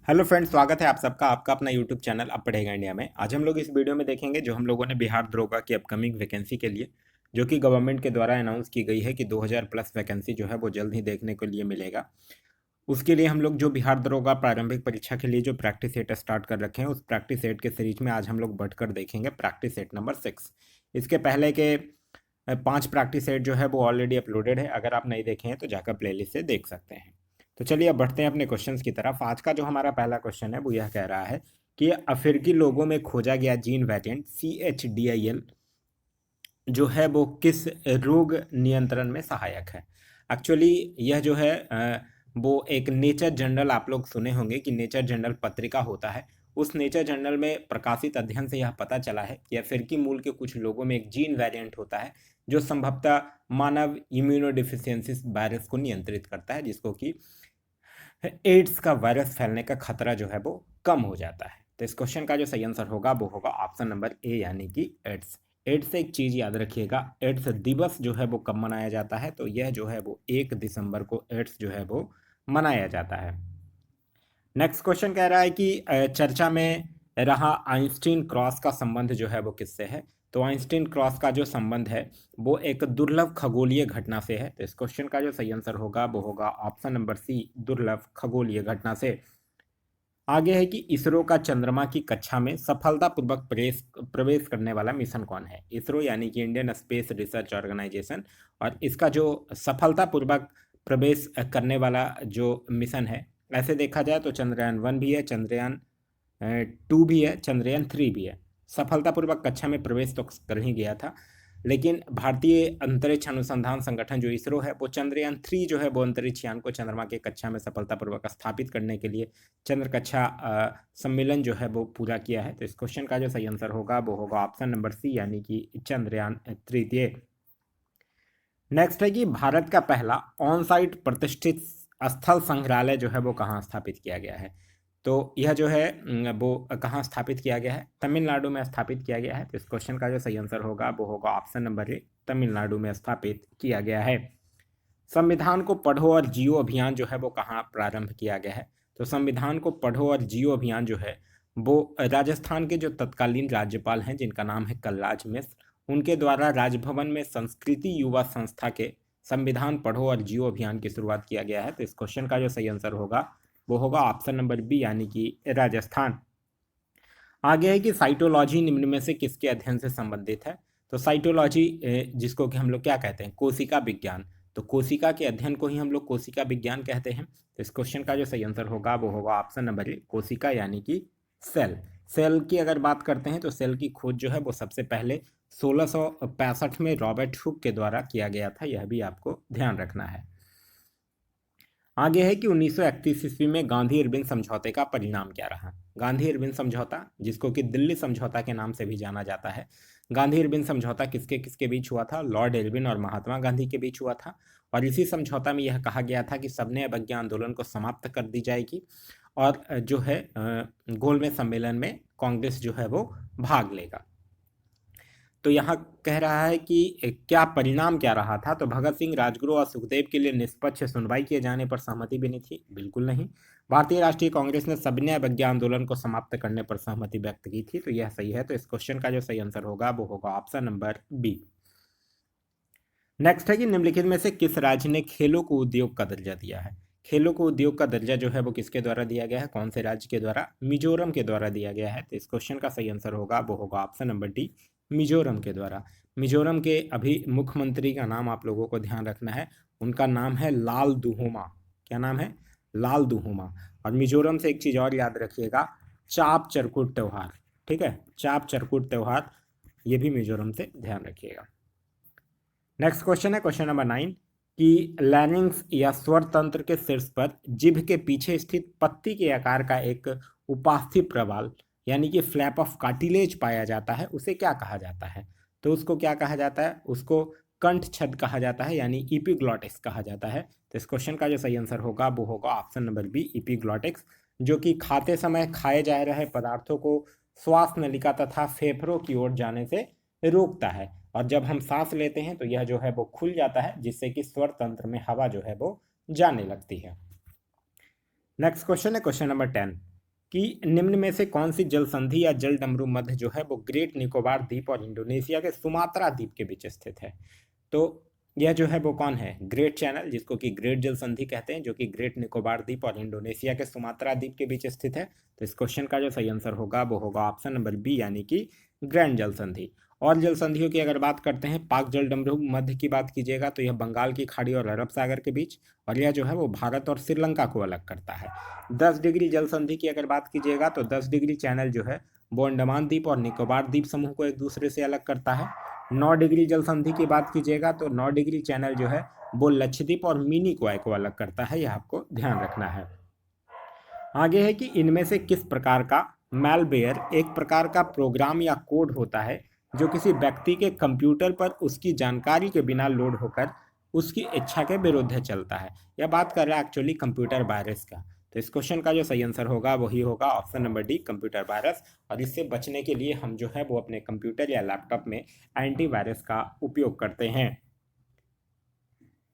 Hello friends, स्वागत है आप सबका आपका अपना यूट्यूब चैनल अब पढ़ेगा इंडिया में। आज हम लोग इस वीडियो में देखेंगे जो हम लोगों ने बिहार दरोगा की अपकमिंग वैकेंसी के लिए जो कि गवर्नमेंट के द्वारा अनाउंस की गई है कि 2000 प्लस वैकेंसी जो है वो जल्द ही देखने के लिए मिलेगा। उसके लिए हम लोग जो बिहार दरोगा प्रारंभिक परीक्षा के लिए जो प्रैक्टिस सेट स्टार्ट कर रखे हैं उस प्रैक्टिस सेट के सीरीज में आज हम लोग बढ़कर देखेंगे प्रैक्टिस सेट नंबर 6। इसके पहले के 5 प्रैक्टिस सेट जो है वो ऑलरेडी अपलोडेड है, अगर आप नहीं देखे हैं तो जाकर प्लेलिस्ट से देख सकते हैं। तो चलिए अब बढ़ते हैं अपने क्वेश्चंस की तरफ। आज का जो हमारा पहला क्वेश्चन है वो यह कह रहा है कि अफ्रीकी लोगों में खोजा गया जीन वेरिएंट CHDIL जो है वो किस रोग नियंत्रण में सहायक है। एक्चुअली यह जो है वो एक नेचर जर्नल, आप लोग सुने होंगे कि नेचर जर्नल पत्रिका होता है। उस नेचर जर्नल में प्रकाशित अध्ययन से यह पता चला है कि अफ्रीकी मूल के कुछ लोगों में एक जीन वेरिएंट होता है जो संभवतः मानव इम्यूनोडिफिशियंसी वायरस को नियंत्रित करता है, जिसको कि एड्स का वायरस फैलने का खतरा जो है वो कम हो जाता है। तो इस क्वेश्चन का जो सही आंसर होगा वो होगा ऑप्शन नंबर ए, यानी कि एड्स। एड्स से एक चीज याद रखिएगा, एड्स दिवस जो है वो कब मनाया जाता है, तो यह जो है वो 1 दिसंबर को एड्स जो है वो मनाया जाता है। नेक्स्ट क्वेश्चन कह रहा है कि चर्चा में रहा आइंस्टीन क्रॉस का संबंध जो है वो किससे है। तो आइंस्टीन क्रॉस का जो संबंध है वो एक दुर्लभ खगोलीय घटना से है। तो इस क्वेश्चन का जो सही आंसर होगा वो होगा ऑप्शन नंबर सी, दुर्लभ खगोलीय घटना से। आगे है कि इसरो का चंद्रमा की कक्षा में सफलतापूर्वक प्रवेश करने वाला मिशन कौन है। इसरो यानी कि इंडियन स्पेस रिसर्च ऑर्गेनाइजेशन, और इसका जो सफलतापूर्वक प्रवेश करने वाला जो मिशन है, ऐसे देखा जाए तो चंद्रयान 1 भी है, चंद्रयान 2 भी है, चंद्रयान 3 भी है। सफलतापूर्वक कक्षा में प्रवेश तो कर ही गया था, लेकिन भारतीय अंतरिक्ष अनुसंधान संगठन जो इसरो है वो चंद्रयान 3 जो है वो अंतरिक्ष यान को चंद्रमा के कक्षा में सफलतापूर्वक स्थापित करने के लिए चंद्र कक्षा सम्मेलन जो है वो पूरा किया है। तो इस क्वेश्चन का जो सही आंसर होगा वो होगा ऑप्शन नंबर सी, यानी कि चंद्रयान 3। नेक्स्ट है कि भारत का पहला ऑन साइट प्रतिष्ठित स्थल संग्रहालय जो है वो कहाँ स्थापित किया गया है। तो यह जो है वो कहाँ स्थापित किया गया है, तमिलनाडु में स्थापित किया गया है। तो इस क्वेश्चन का जो सही आंसर होगा वो होगा ऑप्शन नंबर ए, तमिलनाडु में स्थापित किया गया है। संविधान को पढ़ो और जियो अभियान जो है वो कहाँ प्रारंभ किया गया है। तो संविधान को पढ़ो और जियो अभियान जो है वो राजस्थान के जो तत्कालीन राज्यपाल हैं जिनका नाम है कलराज मिश्र, उनके द्वारा राजभवन में संस्कृति युवा संस्था के संविधान पढ़ो और जियो अभियान की शुरुआत किया गया है। तो इस क्वेश्चन का जो सही आंसर होगा वो होगा ऑप्शन नंबर बी, यानी कि राजस्थान। आगे है कि साइटोलॉजी निम्न में से किसके अध्ययन से संबंधित है। तो साइटोलॉजी जिसको कि हम लोग क्या कहते हैं, कोशिका विज्ञान। तो कोशिका के अध्ययन को ही हम लोग कोशिका विज्ञान कहते हैं। तो इस क्वेश्चन का जो सही आंसर होगा वो होगा ऑप्शन नंबर ए, कोशिका यानी कि सेल। सेल की अगर बात करते हैं तो सेल की खोज जो है वो सबसे पहले 1665 में रॉबर्ट हुक के द्वारा किया गया था, यह भी आपको ध्यान रखना है। आगे है कि 1931 ईस्वी में गांधी इरविन समझौते का परिणाम क्या रहा। गांधी इरविन समझौता, जिसको कि दिल्ली समझौता के नाम से भी जाना जाता है, गांधी इरविन समझौता किसके किसके बीच हुआ था, लॉर्ड इरविन और महात्मा गांधी के बीच हुआ था। और इसी समझौता में यह कहा गया था कि सबने अवज्ञा आंदोलन को समाप्त कर दी जाएगी और जो है गोलमेज सम्मेलन में कांग्रेस जो है वो भाग लेगा। तो यहाँ कह रहा है कि क्या परिणाम क्या रहा था। तो भगत सिंह, राजगुरु और सुखदेव के लिए निष्पक्ष सुनवाई किए जाने पर सहमति भी नहीं थी, बिल्कुल नहीं। भारतीय राष्ट्रीय कांग्रेस ने सविनय अवज्ञा आंदोलन को समाप्त करने पर सहमति व्यक्त की थी, तो यह सही है। तो इस क्वेश्चन का जो सही आंसर होगा वो होगा ऑप्शन नंबर बी। नेक्स्ट है कि निम्नलिखित में से किस राज्य ने खेलों को उद्योग का दर्जा दिया है। खेलों को उद्योग का दर्जा जो है वो किसके द्वारा दिया गया है, कौन से राज्य के द्वारा, मिजोरम के द्वारा दिया गया है। तो इस क्वेश्चन का सही आंसर होगा वो होगा ऑप्शन नंबर डी, मिजोरम के द्वारा। मिजोरम के अभी मुख्यमंत्री का नाम आप लोगों को ध्यान रखना है, उनका नाम है लाल दुहोमा। क्या नाम है, लाल दुहोमा। और मिजोरम से एक चीज और याद रखिएगा, चाप चरकुट त्योहार, ठीक है, चाप चरकुट त्योहार, ये भी मिजोरम से ध्यान रखिएगा। नेक्स्ट क्वेश्चन है क्वेश्चन नंबर 9 कि लैरिंक्स या स्वर तंत्र के शीर्ष पर जिभ के पीछे स्थित पत्ती के आकार का एक उपास्थि प्रवाल यानी कि फ्लैप ऑफ कार्टिलेज पाया जाता है, उसे क्या कहा जाता है। तो उसको क्या कहा जाता है, उसको कंठ छद कहा जाता है, यानी इपिग्लॉटिक्स कहा जाता है। तो इस क्वेश्चन का जो सही आंसर होगा वो होगा ऑप्शन नंबर बी, इपिग्लॉटिक्स, जो कि खाते समय खाए जा रहे पदार्थों को श्वास नलिका तथा फेफड़ों की ओर जाने से रोकता है, और जब हम सांस लेते हैं तो यह जो है वो खुल जाता है, जिससे कि स्वर तंत्र में हवा जो है वो जाने लगती है। नेक्स्ट क्वेश्चन है क्वेश्चन नंबर 10 कि निम्न में से कौन सी जल संधि या जल डमरू मध्य जो है वो ग्रेट निकोबार द्वीप और इंडोनेशिया के सुमात्रा द्वीप के बीच स्थित है। तो यह जो है वो कौन है, ग्रेट चैनल, जिसको कि ग्रेट जल संधि कहते हैं, जो कि ग्रेट निकोबार द्वीप और इंडोनेशिया के सुमात्रा द्वीप के बीच स्थित है। तो इस क्वेश्चन का जो सही आंसर होगा वो होगा ऑप्शन नंबर बी, यानी कि ग्रैंड जल संधि। और जल संधियों की अगर बात करते हैं, पाक जल डमरू मध्य की बात कीजिएगा तो यह बंगाल की खाड़ी और अरब सागर के बीच, और यह जो है वो भारत और श्रीलंका को अलग करता है। 10 डिग्री जल संधि की अगर बात कीजिएगा तो 10 डिग्री चैनल जो है वो अंडमान द्वीप और निकोबार द्वीप समूह को एक दूसरे से अलग करता है। 9 डिग्री जल संधि की बात कीजिएगा तो 9 डिग्री चैनल जो है वो लक्षद्वीप और मिनी कोय को अलग करता है, यह आपको ध्यान रखना है। आगे है कि इनमें से किस प्रकार का मैलवेयर एक प्रकार का प्रोग्राम या कोड होता है जो किसी व्यक्ति के कंप्यूटर पर उसकी जानकारी के बिना लोड होकर उसकी इच्छा के विरुद्ध चलता है। यह बात कर रहा है एक्चुअली कंप्यूटर वायरस का। तो इस क्वेश्चन का जो सही आंसर होगा वही होगा option number D, computer virus. और इससे बचने के लिए हम जो है वो अपने कंप्यूटर या लैपटॉप में एंटीवायरस का उपयोग करते हैं।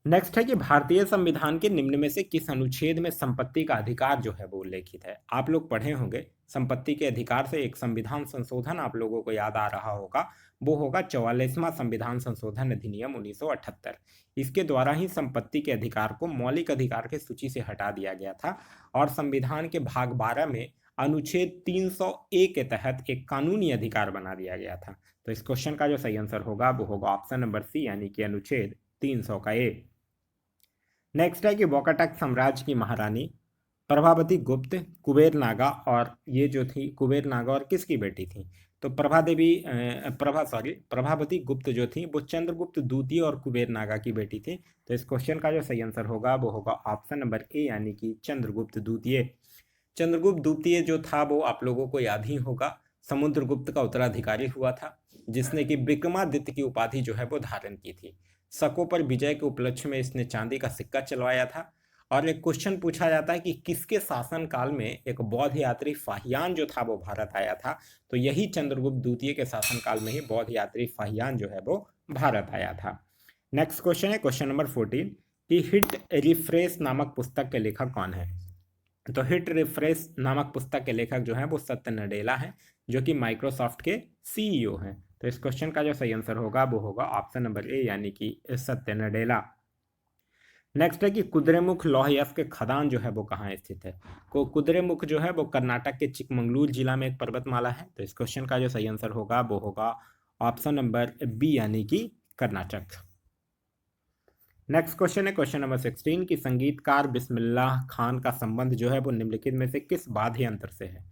नेक्स्ट है कि भारतीय संविधान के निम्न में से किस अनुच्छेद में संपत्ति का अधिकार जो है वो उल्लेखित है। आप लोग पढ़े होंगे संपत्ति के अधिकार से एक संविधान संशोधन आप लोगों को याद आ रहा होगा, वो होगा 44वां संविधान संशोधन अधिनियम 1978। इसके द्वारा ही संपत्ति के अधिकार को मौलिक अधिकार की सूची से हटा दिया गया था और संविधान के भाग 12 में अनुच्छेद 300A के तहत एक कानूनी अधिकार बना दिया गया था। तो इस क्वेश्चन का जो सही आंसर होगा वो होगा ऑप्शन नंबर सी, यानी कि अनुच्छेद 300 का ए। नेक्स्ट है कि वाकाटक साम्राज्य की महारानी प्रभावती गुप्त कुबेर नागा, और ये जो थी कुबेर नागा और किसकी बेटी थी, तो प्रभावती गुप्त जो थी वो चंद्रगुप्त द्वितीय और कुबेर नागा की बेटी थी। तो इस क्वेश्चन का जो सही आंसर होगा वो होगा ऑप्शन नंबर ए, यानी कि चंद्रगुप्त द्वितीय। चंद्रगुप्त द्वितीय जो था वो आप लोगों को याद ही होगा समुद्रगुप्त का उत्तराधिकारी हुआ था, जिसने कि विक्रमादित्य की उपाधि जो है वो धारण की थी। शकों पर विजय के उपलक्ष्य में इसने चांदी का सिक्का चलवाया था। और एक क्वेश्चन पूछा जाता है कि किसके शासन काल में एक बौद्ध यात्री फाहियान जो था वो भारत आया था, तो यही चंद्रगुप्त द्वितीय के शासन काल में ही बौद्ध यात्री फाहियान जो है वो भारत आया था। नेक्स्ट क्वेश्चन है क्वेश्चन नंबर 14 कि हिट रिफ्रेश नामक पुस्तक के लेखक कौन है। तो हिट रिफ्रेश नामक पुस्तक के लेखक जो है वो सत्य नडेला है, जो कि माइक्रोसॉफ्ट के सीईओ हैं। तो इस क्वेश्चन का जो सही आंसर होगा वो होगा ऑप्शन नंबर ए, यानी कि सत्य नडेला। नेक्स्ट है कि कुद्रेमुख लौह अयस्क के खदान जो है वो कहाँ स्थित है। कुद्रेमुख जो है वो कर्नाटक के चिकमंगलूर जिला में एक पर्वतमाला है। तो इस क्वेश्चन का जो सही आंसर होगा वो होगा ऑप्शन नंबर बी, यानी कि कर्नाटक। नेक्स्ट क्वेश्चन है क्वेश्चन नंबर 16 की संगीतकार बिस्मिल्लाह खान का संबंध जो है वो निम्नलिखित में से किस बाध्य अंतर से है।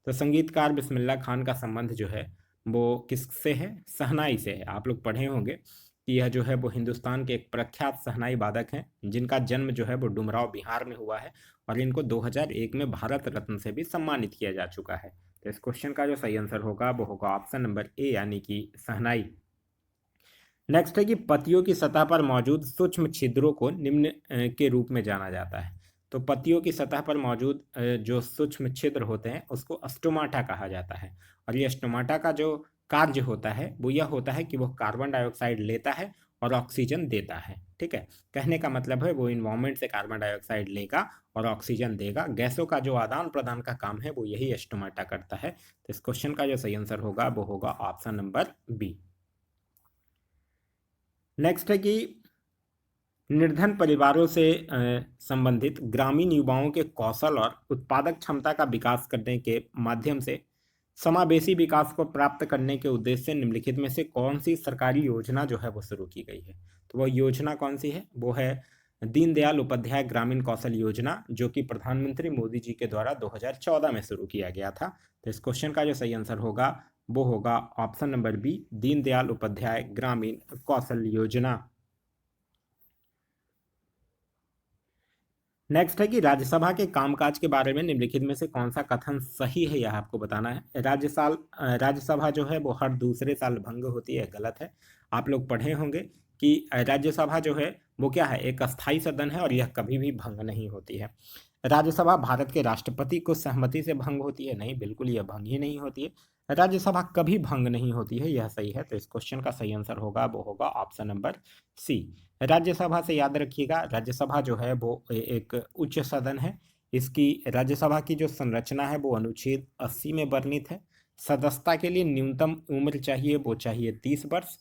तो संगीतकार बिस्मिल्लाह खान का संबंध जो है वो किससे है, शहनाई से है। आप लोग पढ़े होंगे कि यह जो है वो हिंदुस्तान के एक प्रख्यात शहनाई वादक हैं, जिनका जन्म जो है वो डुमराव बिहार में हुआ है और इनको 2001 में भारत रत्न से भी सम्मानित किया जा चुका है। तो इस क्वेश्चन का जो सही आंसर होगा वो होगा ऑप्शन नंबर ए, यानी कि शहनाई। नेक्स्ट है कि पत्तियों की सतह पर मौजूद सूक्ष्म छिद्रों को निम्न के रूप में जाना जाता है। तो पत्तियों की सतह पर मौजूद जो सूक्ष्म छिद्र होते हैं उसको स्टोमाटा कहा जाता है। और ये स्टोमाटा का जो कार्य होता है वो यह होता है कि वह कार्बन डाइऑक्साइड लेता है और ऑक्सीजन देता है। ठीक है, कहने का मतलब है वो इन्वायरमेंट से कार्बन डाइऑक्साइड लेगा और ऑक्सीजन देगा। गैसों का जो आदान प्रदान का काम है वो यही स्टोमाटा करता है। तो इस क्वेश्चन का जो सही आंसर होगा वो होगा ऑप्शन नंबर बी। नेक्स्ट है कि निर्धन परिवारों से संबंधित ग्रामीण युवाओं के कौशल और उत्पादक क्षमता का विकास करने के माध्यम से समावेशी विकास को प्राप्त करने के उद्देश्य से निम्नलिखित में से कौन सी सरकारी योजना जो है वो शुरू की गई है। तो वह योजना कौन सी है, वो है दीनदयाल उपाध्याय ग्रामीण कौशल योजना, जो कि प्रधानमंत्री मोदी जी के द्वारा 2014 में शुरू किया गया था। तो इस क्वेश्चन का जो सही आंसर होगा वो होगा option number B, Deendayal Upadhyaya Grameen Kaushal योजना। नेक्स्ट है कि राज्यसभा के कामकाज के बारे में निम्नलिखित में से कौन सा कथन सही है, यह आपको बताना है। राज्यसभा जो है वो हर दूसरे साल भंग होती है, गलत है। आप लोग पढ़े होंगे कि राज्यसभा जो है वो क्या है, एक अस्थायी सदन है और यह कभी भी भंग नहीं होती है। राज्यसभा भारत के राष्ट्रपति को सहमति से भंग होती है, नहीं, बिल्कुल यह भंग ही नहीं होती है। राज्यसभा कभी भंग नहीं होती है, यह सही है। तो इस क्वेश्चन का सही आंसर होगा वो होगा ऑप्शन नंबर सी। राज्यसभा से याद रखिएगा, राज्यसभा जो है वो एक उच्च सदन है, इसकी राज्यसभा की जो संरचना है वो अनुच्छेद 80 में वर्णित है। सदस्यता के लिए न्यूनतम उम्र चाहिए वो चाहिए 30 वर्ष।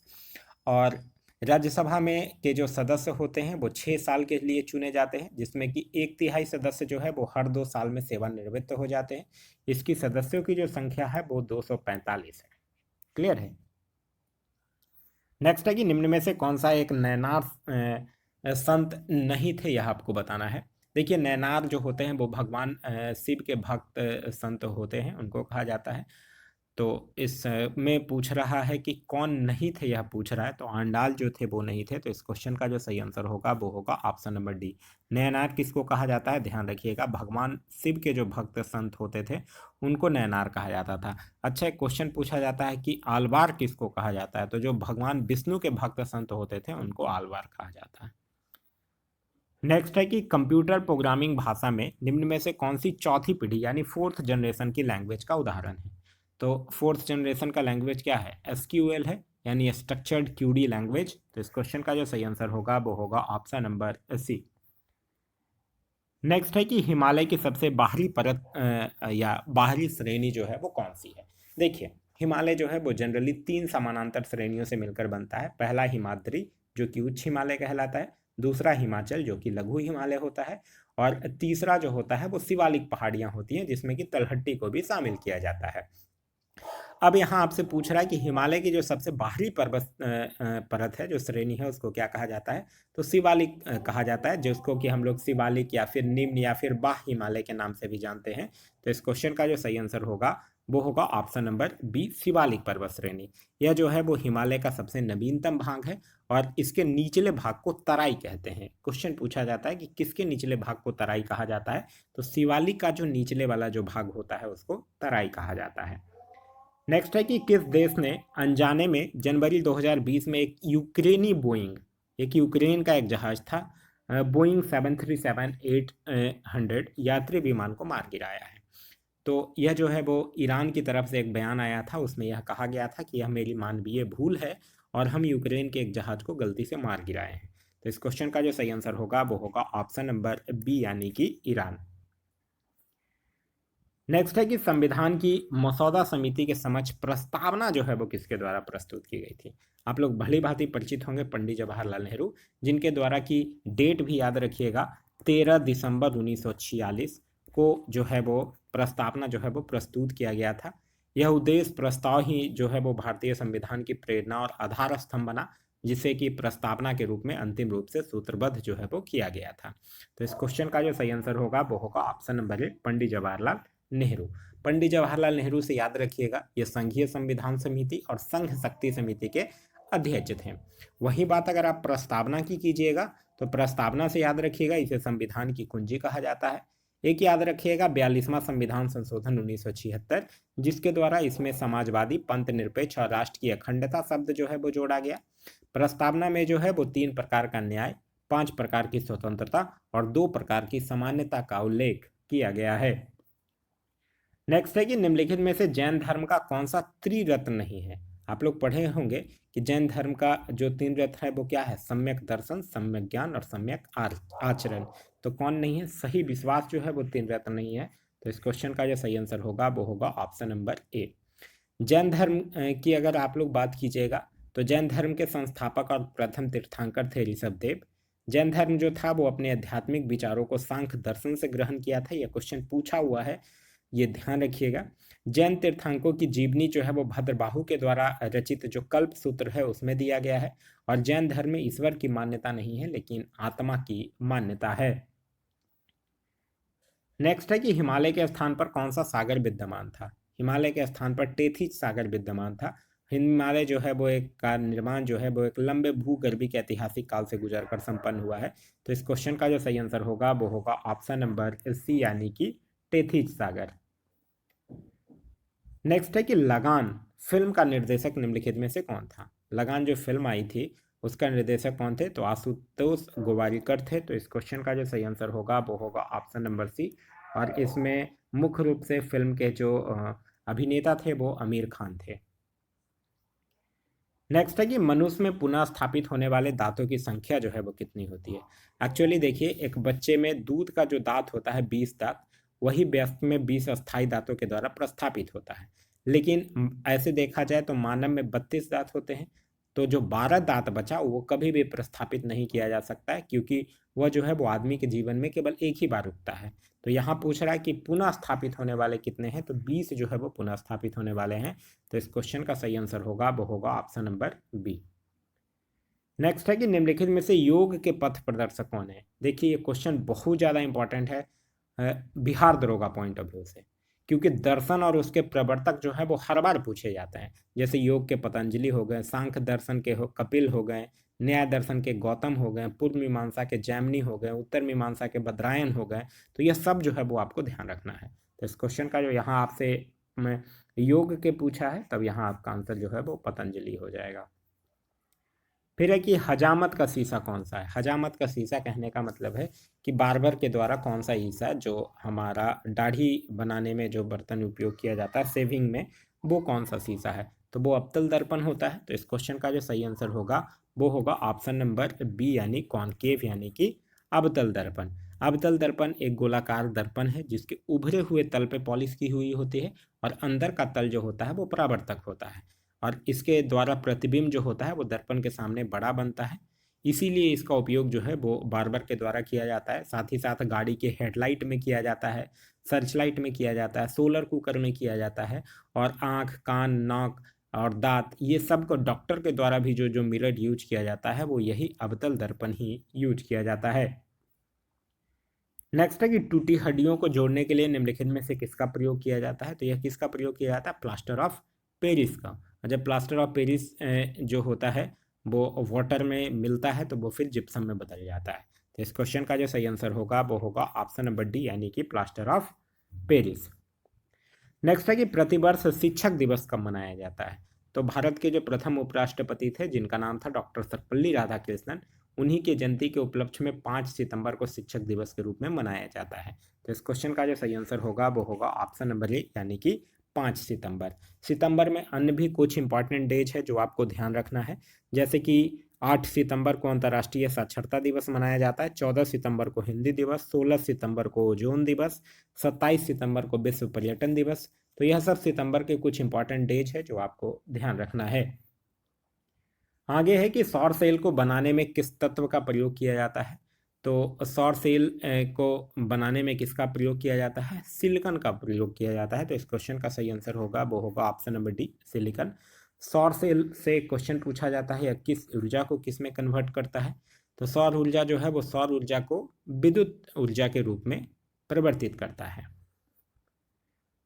और राज्यसभा में के जो सदस्य होते हैं वो 6 साल के लिए चुने जाते हैं, जिसमें कि 1/3 सदस्य जो है वो हर 2 साल में सेवानिवृत्त हो जाते हैं। इसकी सदस्यों की जो संख्या है वो 245 है। क्लियर है। नेक्स्ट है कि निम्न में से कौन सा एक नैनार संत नहीं थे, यह आपको बताना है। देखिए, नैनार जो होते हैं वो भगवान शिव के भक्त संत होते हैं, उनको कहा जाता है। तो इस में पूछ रहा है कि कौन नहीं थे, यह पूछ रहा है। तो आंडाल जो थे वो नहीं थे। तो इस क्वेश्चन का जो सही आंसर होगा वो होगा ऑप्शन नंबर डी। नैनार किसको कहा जाता है, ध्यान रखिएगा, भगवान शिव के जो भक्त संत होते थे उनको नैनार कहा जाता था। अच्छा, एक क्वेश्चन पूछा जाता है कि आलवार किसको कहा जाता है। तो जो भगवान विष्णु के भक्त संत होते थे उनको आलवार कहा जाता है। नेक्स्ट है कि कंप्यूटर प्रोग्रामिंग भाषा में निम्न में से कौन सी चौथी पीढ़ी यानी फोर्थ जनरेशन की लैंग्वेज का उदाहरण है। तो फोर्थ जनरेशन का लैंग्वेज क्या है, एसक्यूएल है, यानी स्ट्रक्चर्ड क्यूडी लैंग्वेज। तो इस क्वेश्चन का जो सही आंसर होगा वो होगा ऑप्शन नंबर सी। नेक्स्ट है कि हिमालय की सबसे बाहरी परत या बाहरी श्रेणी जो है वो कौन सी है। देखिए, हिमालय जो है वो जनरली 3 समानांतर श्रेणियों से मिलकर बनता है। पहला हिमाद्री जो कि उच्च हिमालय कहलाता है, दूसरा हिमाचल जो कि लघु हिमालय होता है, और तीसरा जो होता है वो शिवालिक पहाड़ियां होती हैं, जिसमें कि तलहट्टी को भी शामिल किया जाता है। अब यहाँ आपसे पूछ रहा है कि हिमालय की जो सबसे बाहरी पर्वत परत है, जो श्रेणी है, उसको क्या कहा जाता है। तो शिवालिक कहा जाता है, जिसको कि हम लोग शिवालिक या फिर निम्न या फिर बाह्य हिमालय के नाम से भी जानते हैं। तो इस क्वेश्चन का जो सही आंसर होगा वो होगा ऑप्शन नंबर बी, शिवालिक पर्वत श्रेणी। यह जो है वो हिमालय का सबसे नवीनतम भाग है, और इसके निचले भाग को तराई कहते हैं। क्वेश्चन पूछा जाता है कि किसके निचले भाग को तराई कहा जाता है। तो शिवालिक का जो निचले वाला जो भाग होता है उसको तराई कहा जाता है। नेक्स्ट है कि किस देश ने अनजाने में जनवरी 2020 में एक यूक्रेन का एक जहाज था, बोइंग 737-800 यात्री विमान को मार गिराया है। तो यह जो है वो ईरान की तरफ से एक बयान आया था, उसमें यह कहा गया था कि यह मेरी मानवीय भूल है और हम यूक्रेन के एक जहाज को गलती से मार गिराए हैं। तो इस क्वेश्चन का जो सही आंसर होगा वो होगा ऑप्शन नंबर बी, यानी कि ईरान। नेक्स्ट है कि संविधान की मसौदा समिति के समक्ष प्रस्तावना जो है वो किसके द्वारा प्रस्तुत की गई थी। आप लोग भली भांति परिचित होंगे पंडित जवाहरलाल नेहरू, जिनके द्वारा की डेट भी याद रखिएगा, 13 दिसंबर 1946 को जो है वो प्रस्तावना जो है वो प्रस्तुत किया गया था। यह उद्देश्य प्रस्ताव ही जो है वो भारतीय संविधान की प्रेरणा और आधार स्तंभ बना, जिसे कि प्रस्तावना के रूप में अंतिम रूप से सूत्रबद्ध जो है वो किया गया था। तो इस क्वेश्चन का जो सही आंसर होगा वो होगा option number A, Pandit Jawaharlal Nehru. Pandit Jawaharlal Nehru से याद रखिएगा, ये संघीय संविधान समिति और संघ शक्ति समिति के अध्यक्ष थे। वही बात अगर आप प्रस्तावना की कीजिएगा तो प्रस्तावना से याद रखिएगा, इसे संविधान की कुंजी कहा जाता है। एक याद रखिएगा, 42वां संविधान संशोधन 1976, जिसके द्वारा इसमें समाजवादी, पंथ निरपेक्ष और राष्ट्र की अखंडता शब्द जो है वो जोड़ा गया। प्रस्तावना में जो है वो 3 प्रकार का न्याय, 5 प्रकार की स्वतंत्रता और 2 प्रकार की सामान्यता का उल्लेख किया गया है। नेक्स्ट है कि निम्नलिखित में से जैन धर्म का कौन सा त्रिरत्न नहीं है। आप लोग पढ़े होंगे कि जैन धर्म का जो 3 रत्न है वो क्या है, सम्यक दर्शन, सम्यक ज्ञान और सम्यक आचरण। तो कौन नहीं है, सही विश्वास जो है वो 3 रत्न नहीं है। तो इस क्वेश्चन का जो सही आंसर होगा वो होगा ऑप्शन नंबर ए। जैन धर्म की अगर आप लोग बात कीजिएगा तो जैन धर्म के संस्थापक और प्रथम तीर्थंकर थे ऋषभदेव। जैन धर्म जो था वो अपने आध्यात्मिक विचारों को सांख्य दर्शन से ग्रहण किया था। यह क्वेश्चन पूछा हुआ है, ये ध्यान रखिएगा। जैन तीर्थंकों की जीवनी जो है वो भद्रबाहु के द्वारा रचित जो कल्प सूत्र है उसमें दिया गया है। और जैन धर्म में ईश्वर की मान्यता नहीं है, लेकिन आत्मा की मान्यता है। नेक्स्ट है कि हिमालय के स्थान पर कौन सा सागर विद्यमान था। हिमालय के स्थान पर टेथिस सागर विद्यमान था। हिमालय जो है वो एक का निर्माण जो है वो एक लंबे भूगर्भी के ऐतिहासिक काल से गुजरकर संपन्न हुआ है। तो इस क्वेश्चन का जो सही आंसर होगा वो होगा ऑप्शन नंबर सी, यानी कि टेथिस सागर। नेक्स्ट है कि लगान फिल्म का निर्देशक निम्नलिखित में से कौन था। लगान जो फिल्म आई थी उसका निर्देशक कौन थे, तो आशुतोष गोवारिकर थे। तो इस क्वेश्चन का जो सही आंसर होगा वो होगा ऑप्शन नंबर सी। और इसमें मुख्य रूप से फिल्म के जो अभिनेता थे वो आमिर खान थे। नेक्स्ट है कि मनुष्य में पुनः स्थापित होने वाले दांतों की संख्या जो है वो कितनी होती है। एक्चुअली देखिए, एक बच्चे में दूध का जो दांत होता है 20 दांत, वही वयस्क में 20 अस्थायी दांतों के द्वारा प्रस्थापित होता है। लेकिन ऐसे देखा जाए तो मानव में 32 दांत होते हैं। तो जो 12 दांत बचा वो कभी भी प्रस्थापित नहीं किया जा सकता है, क्योंकि वह जो है वो आदमी के जीवन में केवल एक ही बार उगता है। तो यहाँ पूछ रहा है कि पुनः स्थापित होने वाले कितने हैं, तो 20 जो है वो पुनः स्थापित होने वाले हैं। तो इस क्वेश्चन का सही आंसर होगा वो होगा ऑप्शन नंबर बी। नेक्स्ट है कि निम्नलिखित में से योग के पथ प्रदर्शक कौन है। देखिए, ये क्वेश्चन बहुत ज़्यादा इंपॉर्टेंट है बिहार दरोगा पॉइंट ऑफ व्यू से, क्योंकि दर्शन और उसके प्रवर्तक जो है वो हर बार पूछे जाते हैं। जैसे योग के पतंजलि हो गए, सांख्य दर्शन के कपिल हो गए, न्याय दर्शन के गौतम हो गए, पूर्व मीमांसा के जैमिनी हो गए, उत्तर मीमांसा के बद्रायन हो गए। तो यह सब जो है वो आपको ध्यान रखना है। तो इस क्वेश्चन का जो यहाँ आपसे योग के पूछा है, तब यहाँ आपका आंसर जो है वो पतंजलि हो जाएगा। फिर है कि हजामत का शीशा कौन सा है। हजामत का शीशा कहने का मतलब है कि बार्बर के द्वारा कौन सा शीशा जो हमारा दाढ़ी बनाने में जो बर्तन उपयोग किया जाता है सेविंग में, वो कौन सा शीशा है। तो वो अवतल दर्पण होता है। तो इस क्वेश्चन का जो सही आंसर होगा वो होगा ऑप्शन नंबर बी, यानी कॉनकेव, यानी कि अवतल दर्पण। अवतल दर्पण एक गोलाकार दर्पण है जिसके उभरे हुए तल पे पॉलिश की हुई होती है, और अंदर का तल जो होता है वो परावर्तक होता है, और इसके द्वारा प्रतिबिंब जो होता है वो दर्पण के सामने बड़ा बनता है। इसीलिए इसका उपयोग जो है वो बार्बर के द्वारा किया जाता है। साथ ही साथ गाड़ी के हेडलाइट में किया जाता है, सर्च लाइट में किया जाता है, सोलर कुकर में किया जाता है, और आँख, कान, नाक और दांत, ये सब को डॉक्टर के द्वारा भी जो जो मिरर यूज किया जाता है वो यही अवतल दर्पण ही यूज किया जाता है। नेक्स्ट है कि टूटी हड्डियों को जोड़ने के लिए निम्नलिखित में से किसका प्रयोग किया जाता है। तो यह किसका प्रयोग किया जाता है, प्लास्टर ऑफ पेरिस का। और जब प्लास्टर ऑफ पेरिस जो होता है वो वाटर में मिलता है तो वो फिर जिप्सम में बदल जाता है। तो इस क्वेश्चन का जो सही आंसर होगा वो होगा ऑप्शन नंबर डी, यानी कि प्लास्टर ऑफ पेरिस। नेक्स्ट है कि प्रतिवर्ष शिक्षक दिवस कब मनाया जाता है। तो भारत के जो प्रथम उपराष्ट्रपति थे जिनका नाम था डॉक्टर सर्वपल्ली राधाकृष्णन, उन्हीं के जयंती के उपलक्ष्य में 5 सितंबर को शिक्षक दिवस के रूप में मनाया जाता है। तो इस क्वेश्चन का जो सही आंसर होगा वो होगा ऑप्शन नंबर ए, यानी कि 5 सितंबर। सितंबर में अन्य भी कुछ इंपॉर्टेंट डेज है जो आपको ध्यान रखना है, जैसे कि 8 सितंबर को अंतर्राष्ट्रीय साक्षरता दिवस मनाया जाता है, 14 सितंबर को हिंदी दिवस, 16 सितंबर को ओजोन दिवस, 27 सितंबर को विश्व पर्यटन दिवस। तो यह सब सितंबर के कुछ इंपॉर्टेंट डेज है जो आपको ध्यान रखना है। आगे है कि सौर सेल को बनाने में किस तत्व का प्रयोग किया जाता है। तो सौर सेल को बनाने में किसका प्रयोग किया जाता है, सिलिकॉन का प्रयोग किया जाता है। तो इस क्वेश्चन का सही आंसर होगा वो होगा ऑप्शन नंबर डी, सिलिकॉन। सौर सेल से क्वेश्चन पूछा जाता है या किस ऊर्जा को किस में कन्वर्ट करता है। तो सौर ऊर्जा जो है वो सौर ऊर्जा को विद्युत ऊर्जा के रूप में परिवर्तित करता है।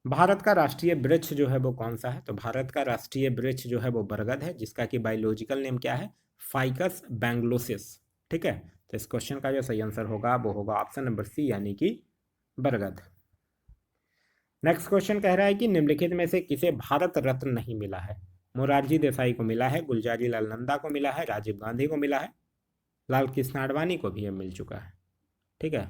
भारत का राष्ट्रीय वृक्ष जो है वो कौन सा है। तो भारत का राष्ट्रीय वृक्ष जो है वो बरगद है, जिसका कि बायोलॉजिकल नेम क्या है, फाइकस बैंगलोसिस। ठीक है। तो इस क्वेश्चन का जो सही आंसर होगा वो होगा ऑप्शन नंबर सी, यानी कि बरगद। नेक्स्ट क्वेश्चन कह रहा है कि निम्नलिखित में से किसे भारत रत्न नहीं मिला है। मोरारजी देसाई को मिला है, गुलजारी लाल नंदा को मिला है, राजीव गांधी को मिला है, लाल कृष्ण आडवाणी को भी ये मिल चुका है। ठीक है।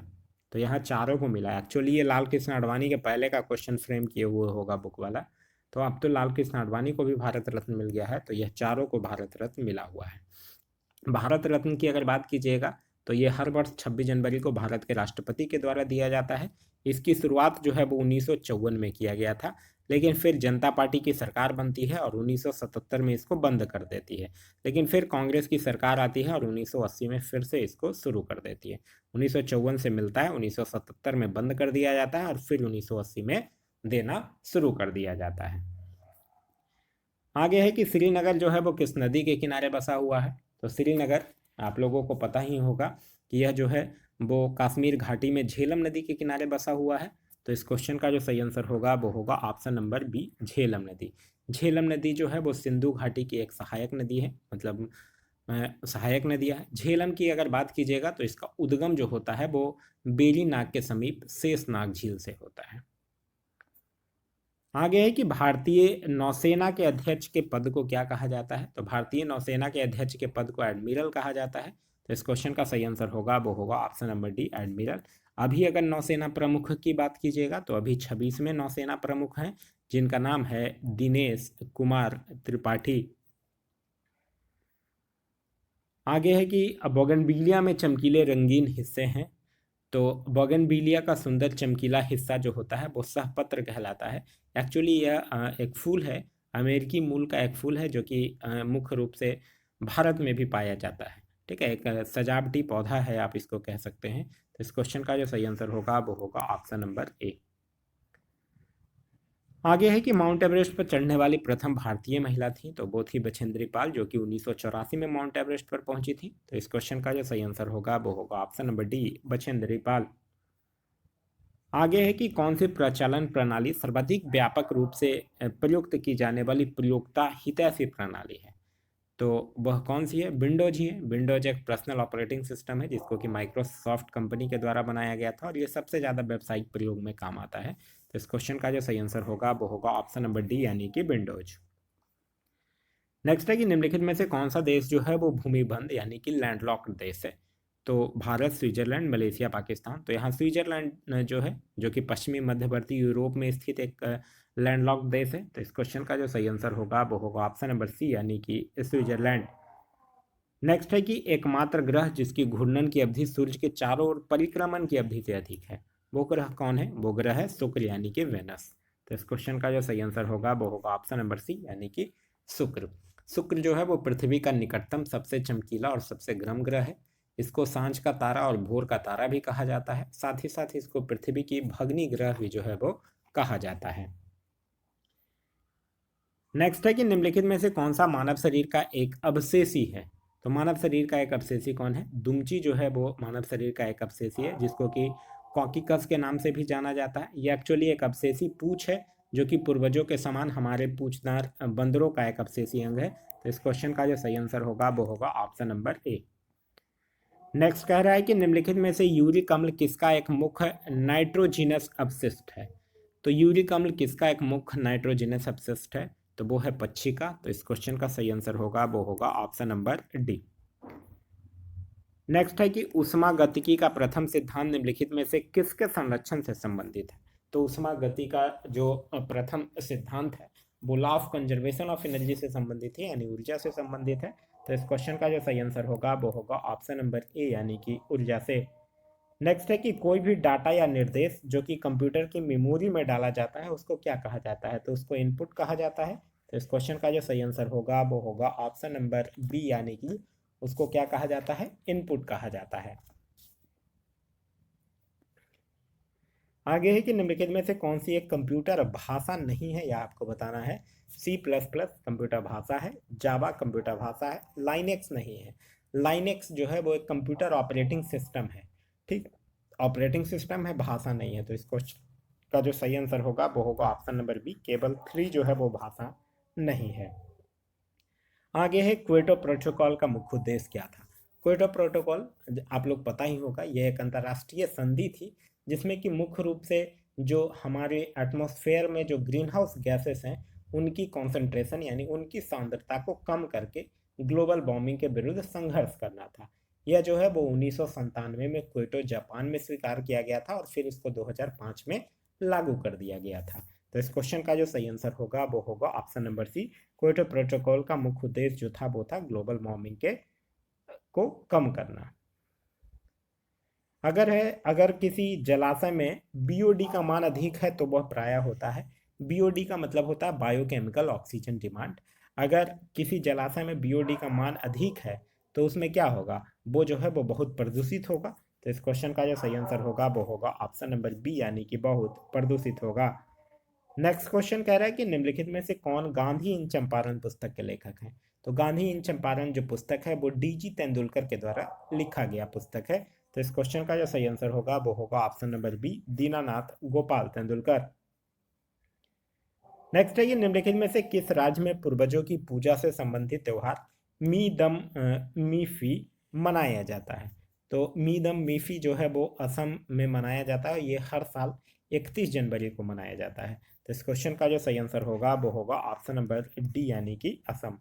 तो यहाँ चारों को मिला है। एक्चुअली ये लाल कृष्ण आडवाणी के पहले का क्वेश्चन फ्रेम किए हुए होगा बुक वाला। तो अब तो लाल कृष्ण आडवाणी को भी भारत रत्न मिल गया है, तो यह चारों को भारत रत्न मिला हुआ है। भारत रत्न की अगर बात कीजिएगा तो ये हर वर्ष 26 जनवरी को भारत के राष्ट्रपति के द्वारा दिया जाता है। इसकी शुरुआत जो है वो 1954 में किया गया था, लेकिन फिर जनता पार्टी की सरकार बनती है और 1977 में इसको बंद कर देती है। लेकिन फिर कांग्रेस की सरकार आती है और 1980 में फिर से इसको शुरू कर देती है। 1954 से मिलता है, 1977 में बंद कर दिया जाता है और फिर 1980 में देना शुरू कर दिया जाता है। आगे है कि श्रीनगर जो है वो किस नदी के किनारे बसा हुआ है। तो श्रीनगर आप लोगों को पता ही होगा कि यह जो है वो कश्मीर घाटी में झेलम नदी के किनारे बसा हुआ है। तो इस क्वेश्चन का जो सही आंसर होगा वो होगा ऑप्शन नंबर बी, झेलम नदी। झेलम नदी जो है वो सिंधु घाटी की एक सहायक नदी है, मतलब सहायक नदियाँ है। झेलम की अगर बात कीजिएगा तो इसका उद्गम जो होता है वो बेरी नाग के समीप शेषनाग झील से होता है। आगे है कि भारतीय नौसेना के अध्यक्ष के पद को क्या कहा जाता है। तो भारतीय नौसेना के अध्यक्ष के पद को एडमिरल कहा जाता है। तो इस क्वेश्चन का सही आंसर होगा वो होगा ऑप्शन नंबर डी, एडमिरल। अभी अगर नौसेना प्रमुख की बात कीजिएगा तो अभी 26वें नौसेना प्रमुख हैं, जिनका नाम है दिनेश कुमार त्रिपाठी। आगे है कि बोगनविलिया में चमकीले रंगीन हिस्से हैं। तो बोगनविलिया का सुंदर चमकीला हिस्सा जो होता है वो सहपत्र कहलाता है। एक्चुअली यह एक फूल है, अमेरिकी मूल का एक फूल है जो कि मुख्य रूप से भारत में भी पाया जाता है। ठीक है, एक सजावटी पौधा है, आप इसको कह सकते हैं। तो इस क्वेश्चन का जो सही आंसर होगा वो होगा ऑप्शन नंबर ए। आगे है कि माउंट एवरेस्ट पर चढ़ने वाली प्रथम भारतीय महिला थी, तो वो थी बछेंद्री पाल, जो कि 1984 में माउंट एवरेस्ट पर पहुंची थी। तो इस क्वेश्चन का जो सही आंसर होगा वो होगा option number D, Bachendri Pal. आगे है कि कौन सी प्रचालन प्रणाली सर्वाधिक व्यापक रूप से प्रयुक्त की जाने वाली प्रयोक्ता हितैषी प्रणाली है। तो वह कौन सी है? विंडोज ही है। विंडोज एक पर्सनल ऑपरेटिंग सिस्टम है जिसको कि माइक्रोसॉफ्ट कंपनी के द्वारा बनाया गया था और ये सबसे ज़्यादा व्यावसायिक प्रयोग में काम आता है। तो इस क्वेश्चन का जो सही आंसर होगा वो होगा ऑप्शन नंबर डी, यानी कि विंडोज। नेक्स्ट है कि निम्नलिखित में से कौन सा देश जो है वो भूमिबंध यानी कि लैंडलॉक्ड देश है। तो भारत, स्विट्जरलैंड, मलेशिया, पाकिस्तान। तो यहाँ स्विट्जरलैंड जो है, जो कि पश्चिमी मध्यवर्ती यूरोप में स्थित एक लैंडलॉक्ड देश है। तो इस क्वेश्चन का जो सही आंसर होगा वो होगा ऑप्शन नंबर सी, यानी कि स्विट्जरलैंड। नेक्स्ट है कि एकमात्र ग्रह जिसकी घूर्णन की अवधि सूर्य के चारों ओर परिक्रमण की अवधि से अधिक है, वो ग्रह कौन है? वो ग्रह है शुक्र, यानी कि वेनस। तो इस क्वेश्चन का जो सही आंसर होगा वो होगा ऑप्शन नंबर सी, यानी कि शुक्र। शुक्र जो है वो पृथ्वी का निकटतम सबसे चमकीला और सबसे गर्म ग्रह है। इसको सांझ का तारा और भोर का तारा भी कहा जाता है। साथ ही साथ इसको पृथ्वी की भगनी ग्रह भी जो है वो कहा जाता है। नेक्स्ट है कि निम्नलिखित में से कौन सा मानव शरीर का एक अवशेषी है। तो मानव शरीर का एक अवशेषी कौन है? दुमची जो है वो मानव शरीर का एक अवशेषी है, जिसको कि कॉकिकस के नाम से भी जाना जाता है। ये एक्चुअली एक अवशेषी पूंछ है जो कि पूर्वजों के समान हमारे पूंछदार बंदरों का एक अवशेषी अंग है। तो इस क्वेश्चन का जो सही आंसर होगा वो होगा ऑप्शन नंबर ए। नेक्स्ट कह रहा है कि निम्नलिखित में से यूरिक अम्ल किसका एक मुख्य नाइट्रोजिनस अपशिष्ट है। तो यूरिक अम्ल किसका एक मुख्य नाइट्रोजिनस अपशिष्ट है? तो वो है पक्षी का। तो इस क्वेश्चन का सही आंसर होगा वो होगा ऑप्शन नंबर डी। नेक्स्ट है कि ऊष्मागतिकी का प्रथम सिद्धांत निम्नलिखित में से किसके संरक्षण से संबंधित है। तो ऊष्मागति का जो प्रथम सिद्धांत है वो law of conservation of energy से संबंधित है, यानी ऊर्जा से संबंधित है। तो इस क्वेश्चन का जो सही आंसर होगा वो होगा ऑप्शन नंबर ए, यानी कि ऊर्जा से। नेक्स्ट है कि कोई भी डाटा या निर्देश जो कि कंप्यूटर की मेमोरी में डाला जाता है उसको क्या कहा जाता है? तो उसको इनपुट कहा जाता है। तो इस क्वेश्चन का जो सही आंसर होगा वो होगा ऑप्शन नंबर बी, यानी कि उसको क्या कहा जाता है? इनपुट कहा जाता है। आगे है कि निम्नलिखित में से कौन सी एक कंप्यूटर भाषा नहीं है, यह आपको बताना है। सी प्लस प्लस कंप्यूटर भाषा है, जावा कंप्यूटर भाषा है, लाइनेक्स नहीं है। लाइनेक्स जो है वो एक कंप्यूटर ऑपरेटिंग सिस्टम है। ठीक, ऑपरेटिंग सिस्टम है, भाषा नहीं है। तो इस क्वेश्चन का जो सही आंसर होगा वो होगा ऑप्शन नंबर बी, केवल 3 जो है वो भाषा नहीं है। आगे है क्योटो प्रोटोकॉल का मुख्य उद्देश्य क्या था। क्योटो प्रोटोकॉल आप लोग पता ही होगा, यह एक अंतर्राष्ट्रीय संधि थी जिसमें कि मुख्य रूप से जो हमारे एटमॉस्फेयर में जो ग्रीन हाउस गैसेस हैं उनकी कॉन्सेंट्रेशन यानी उनकी सांद्रता को कम करके ग्लोबल वार्मिंग के विरुद्ध संघर्ष करना था। यह जो है वो 1997 में क्योटो जापान में स्वीकार किया गया था और फिर इसको 2005 में लागू कर दिया गया था। तो इस क्वेश्चन का जो सही आंसर होगा वो होगा option number C. Kyoto protocol का मुख्य उद्देश्य जो था वो था ग्लोबल वार्मिंग के को कम करना। अगर किसी जलाशय में बीओडी का मान अधिक है तो वह प्रायः होता है। बीओडी का मतलब होता है बायोकेमिकल ऑक्सीजन डिमांड। अगर किसी जलाशय में बीओडी का मान अधिक है तो उसमें क्या होगा? वो जो है वो बहुत प्रदूषित होगा। तो इस क्वेश्चन का जो सही आंसर होगा वो होगा ऑप्शन नंबर बी, यानी कि बहुत प्रदूषित होगा। नेक्स्ट क्वेश्चन कह रहा है कि निम्नलिखित में से कौन गांधी इन चंपारण पुस्तक के लेखक हैं। तो गांधी इन चंपारण जो पुस्तक है वो डीजी तेंदुलकर के द्वारा लिखा गया पुस्तक है। तो इस क्वेश्चन का जो सही आंसर होगा वो होगा option number B, Dinanath Gopal Tendulkar. Next है कि निम्नलिखित में से किस राज्य में पूर्वजों की पूजा से संबंधित त्योहार मी दम मीफी मनाया जाता है। तो मी दम मीफी जो है वो असम में मनाया जाता है। ये हर साल 31 जनवरी को मनाया जाता है। तो इस क्वेश्चन का जो सही आंसर होगा वो होगा ऑप्शन नंबर डी, यानी कि असम।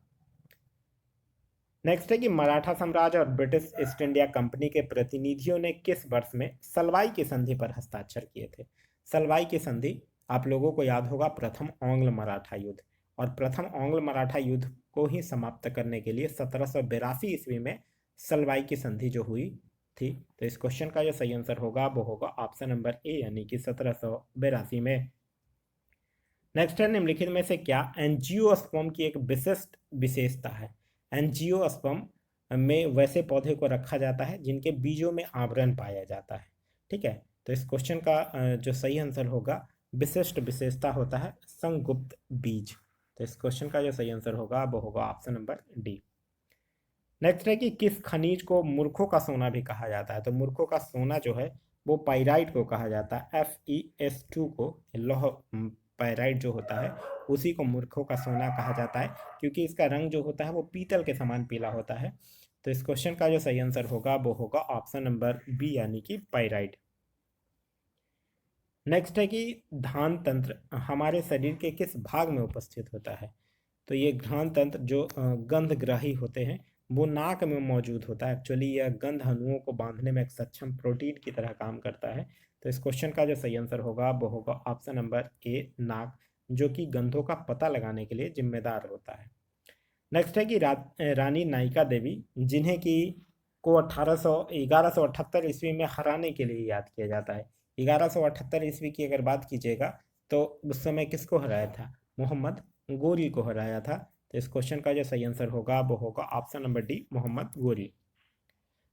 नेक्स्ट है कि मराठा साम्राज्य और ब्रिटिश ईस्ट इंडिया कंपनी के प्रतिनिधियों ने किस वर्ष में सलवाई की संधि पर हस्ताक्षर किए थे। सलवाई की संधि आप लोगों को याद होगा प्रथम आंग्ल मराठा युद्ध, और प्रथम आंग्ल मराठा युद्ध को ही समाप्त करने के लिए 1782 ईस्वी में सलवाई की संधि जो हुई थी। तो इस क्वेश्चन का जो सही आंसर होगा वो होगा ऑप्शन नंबर ए, यानी कि 1782 में। नेक्स्ट है, निम्नलिखित में से क्या एंजियोस्पर्म की एक विशिष्ट विशेषता है? एंजियोस्पर्म में वैसे पौधे को रखा जाता है जिनके बीजों में आवरण पाया जाता है। ठीक है, तो इस क्वेश्चन का जो सही आंसर होगा, विशिष्ट विशेषता होता है संगुप्त बीज। तो इस क्वेश्चन का जो सही आंसर होगा वो होगा ऑप्शन नंबर डी। नेक्स्ट है कि किस खनिज को मूर्खों का सोना भी कहा जाता है? तो मूर्खों का सोना जो है वो पाइराइट को कहा जाता है। FeS2 को, लौह पाइराइट जो होता है उसी को मूर्खों का सोना कहा जाता है, क्योंकि इसका रंग जो होता है वो पीतल के समान पीला होता है। तो इस क्वेश्चन का जो सही आंसर होगा वो होगा ऑप्शन नंबर बी, यानी कि पाइराइट। नेक्स्ट है कि घ्राण तंत्र हमारे शरीर के किस भाग में उपस्थित होता है? तो ये घ्राण तंत्र जो गंधग्राही होते हैं वो नाक में मौजूद होता है। एक्चुअली यह गंध अणुओं को बांधने में एक सक्षम प्रोटीन की तरह काम करता है। तो इस क्वेश्चन का जो सही आंसर होगा वो होगा ऑप्शन नंबर ए, नाक, जो कि गंधों का पता लगाने के लिए जिम्मेदार होता है। नेक्स्ट है कि रानी नायिका देवी, जिन्हें की को 1178 ईस्वी में हराने के लिए याद किया जाता है। 1178 ईस्वी की अगर बात कीजिएगा तो उस समय किसको हराया था? मोहम्मद गोरी को हराया था। तो इस क्वेश्चन का जो सही आंसर होगा वो होगा option number D, Mohammad Ghori.